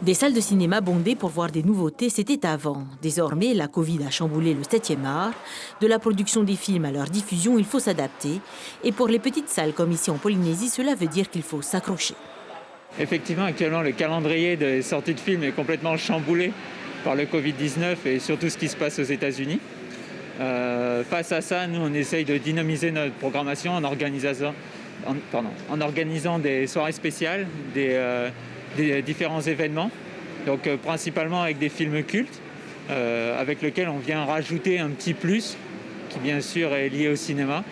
Des salles de cinéma bondées pour voir des nouveautés, c'était avant. Désormais, la Covid a chamboulé le 7e art. De la production des films à leur diffusion, il faut s'adapter. Et pour les petites salles comme ici en Polynésie, cela veut dire qu'il faut s'accrocher. Effectivement, actuellement, le calendrier des sorties de films est complètement chamboulé par le Covid-19 et surtout ce qui se passe aux États-Unis. Face à ça, nous, on essaye de dynamiser notre programmation en organisant des soirées spéciales, des différents événements, donc principalement avec des films cultes, avec lesquels on vient rajouter un petit plus, qui bien sûr est lié au cinéma.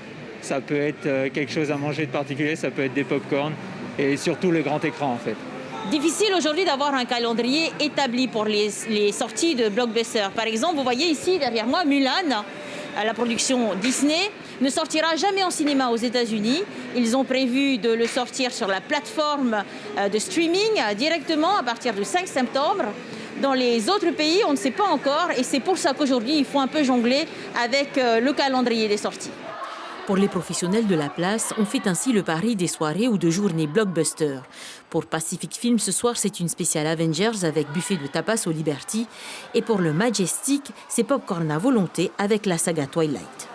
Ça peut être quelque chose à manger de particulier, ça peut être des pop-corn, et surtout le grand écran en fait. Difficile aujourd'hui d'avoir un calendrier établi pour les sorties de blockbusters. Par exemple, vous voyez ici derrière moi Mulan, la production Disney, ne sortira jamais en cinéma aux États-Unis. Ils ont prévu de le sortir sur la plateforme de streaming directement à partir du 5 septembre. Dans les autres pays, on ne sait pas encore et c'est pour ça qu'aujourd'hui, il faut un peu jongler avec le calendrier des sorties. Pour les professionnels de la place, on fait ainsi le pari des soirées ou de journées blockbuster. Pour Pacific Film, ce soir, c'est une spéciale Avengers avec buffet de tapas au Liberty. Et pour le Majestic, c'est popcorn à volonté avec la saga Twilight.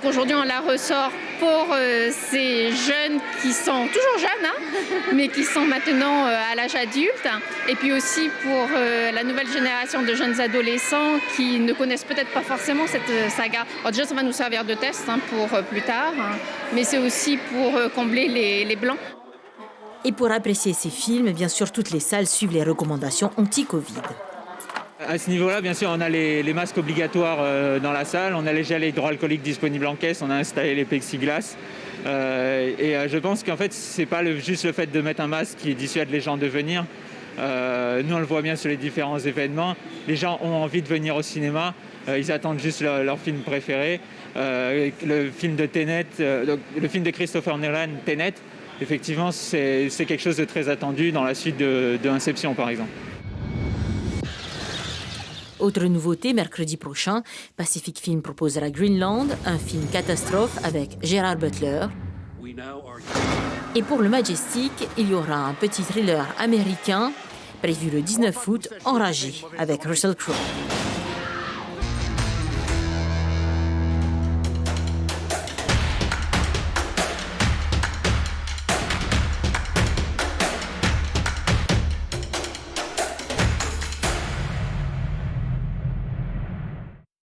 Aujourd'hui, on la ressort pour ces jeunes qui sont toujours jeunes, mais qui sont maintenant à l'âge adulte. Et puis aussi pour la nouvelle génération de jeunes adolescents qui ne connaissent peut-être pas forcément cette saga. Alors déjà, ça va nous servir de test pour plus tard, mais c'est aussi pour combler les blancs. Et pour apprécier ces films, bien sûr, toutes les salles suivent les recommandations anti-Covid. À ce niveau-là, bien sûr, on a les masques obligatoires dans la salle, on a les gels hydroalcooliques disponibles en caisse, on a installé les plexiglas. Je pense qu'en fait, c'est pas juste le fait de mettre un masque qui dissuade les gens de venir. Nous, on le voit bien sur les différents événements. Les gens ont envie de venir au cinéma, ils attendent juste leur film préféré. Le film de Tenet, le film de Christopher Nolan, Tenet, effectivement, c'est quelque chose de très attendu dans la suite de Inception, par exemple. Autre nouveauté, mercredi prochain, Pacific Film proposera Greenland, un film catastrophe avec Gerard Butler. Et pour le Majestic, il y aura un petit thriller américain prévu le 19 août, Enragé, avec Russell Crowe.